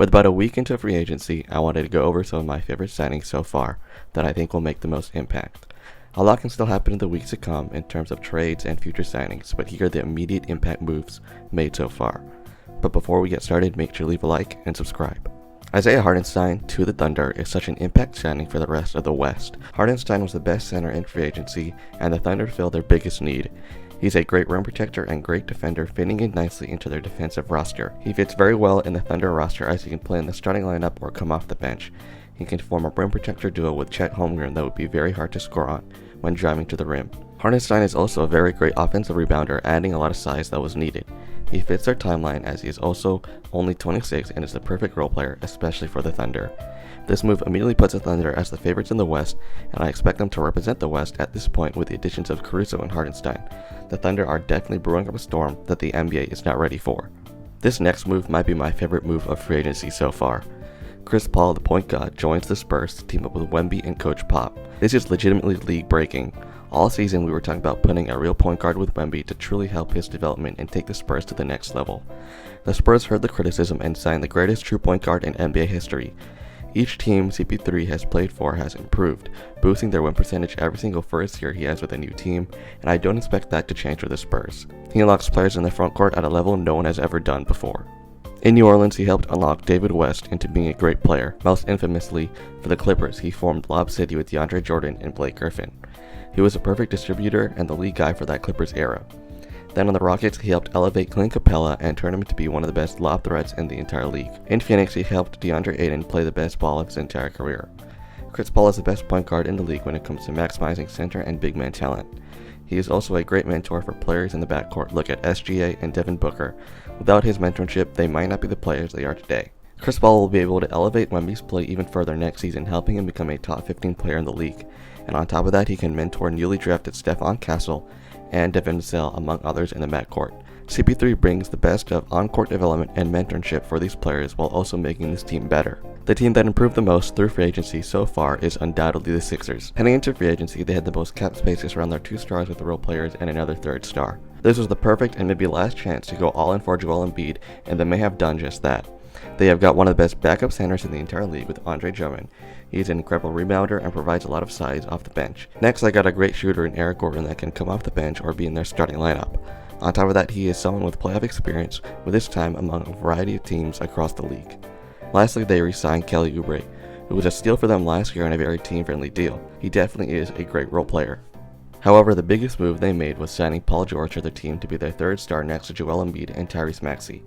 With about a week into free agency, I wanted to go over some of my favorite signings so far that I think will make the most impact. A lot can still happen in the weeks to come in terms of trades and future signings, but here are the immediate impact moves made so far. But before we get started, make sure to leave a like and subscribe. Isaiah Hartenstein to the Thunder is such an impact signing for the rest of the West. Hartenstein was the best center in free agency, and the Thunder filled their biggest need. He's a great rim protector and great defender, fitting in nicely into their defensive roster. He fits very well in the Thunder roster as he can play in the starting lineup or come off the bench. He can form a rim protector duo with Chet Holmgren that would be very hard to score on when driving to the rim. Hartenstein is also a very great offensive rebounder, adding a lot of size that was needed. He fits their timeline as he is also only 26 and is the perfect role player, especially for the Thunder. This move immediately puts the Thunder as the favorites in the West, and I expect them to represent the West at this point with the additions of Caruso and Hartenstein. The Thunder are definitely brewing up a storm that the NBA is not ready for. This next move might be my favorite move of free agency so far. Chris Paul, the point guard, joins the Spurs to team up with Wemby and Coach Pop. This is legitimately league-breaking. All season we were talking about putting a real point guard with Wemby to truly help his development and take the Spurs to the next level. The Spurs heard the criticism and signed the greatest true point guard in NBA history. Each team CP3 has played for has improved, boosting their win percentage every single first year he has with a new team, and I don't expect that to change for the Spurs. He unlocks players in the front court at a level no one has ever done before. In New Orleans, he helped unlock David West into being a great player. Most infamously, for the Clippers, he formed Lob City with DeAndre Jordan and Blake Griffin. He was a perfect distributor and the lead guy for that Clippers era. Then on the Rockets, he helped elevate Clint Capella and turn him to be one of the best lob threats in the entire league. In Phoenix, he helped DeAndre Ayton play the best ball of his entire career. Chris Paul is the best point guard in the league when it comes to maximizing center and big man talent. He is also a great mentor for players in the backcourt. Look at SGA and Devin Booker. Without his mentorship, they might not be the players they are today. Chris Paul will be able to elevate Wemby's play even further next season, helping him become a top 15 player in the league. And on top of that, he can mentor newly drafted Stephon Castle and Devin Vassell, among others in the backcourt. CP3 brings the best of on-court development and mentorship for these players while also making this team better. The team that improved the most through free agency so far is undoubtedly the Sixers. Heading into free agency, they had the most cap space to surround their 2 stars with role players and another 3rd star. This was the perfect and maybe last chance to go all in for Joel Embiid, and they may have done just that. They have got one of the best backup centers in the entire league with Andre Drummond. He is an incredible rebounder and provides a lot of size off the bench. Next, I got a great shooter in Eric Gordon that can come off the bench or be in their starting lineup. On top of that, he is someone with playoff experience with his time among a variety of teams across the league. Lastly, they re-signed Kelly Oubre, who was a steal for them last year on a very team-friendly deal. He definitely is a great role player. However, the biggest move they made was signing Paul George to their team to be their 3rd star next to Joel Embiid and Tyrese Maxey.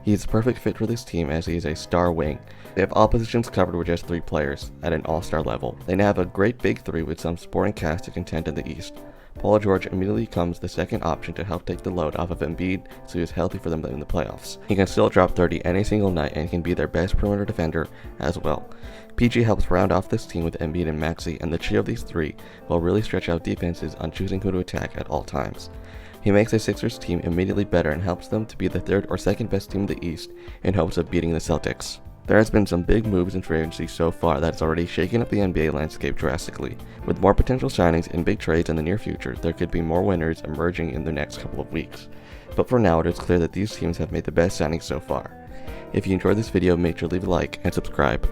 He is a perfect fit for this team as he is a star wing. They have all positions covered with just 3 players at an all-star level. They now have a great big 3 with some supporting cast to contend in the East. Paul George immediately becomes the second option to help take the load off of Embiid so he is healthy for them in the playoffs. He can still drop 30 any single night and can be their best perimeter defender as well. PG helps round off this team with Embiid and Maxey, and the trio of these 3 will really stretch out defenses on choosing who to attack at all times. He makes the Sixers team immediately better and helps them to be the 3rd or 2nd best team in the East in hopes of beating the Celtics. There has been some big moves in free agency so far that has already shaken up the NBA landscape drastically. With more potential signings and big trades in the near future, there could be more winners emerging in the next couple of weeks. But for now, it is clear that these teams have made the best signings so far. If you enjoyed this video, make sure to leave a like and subscribe.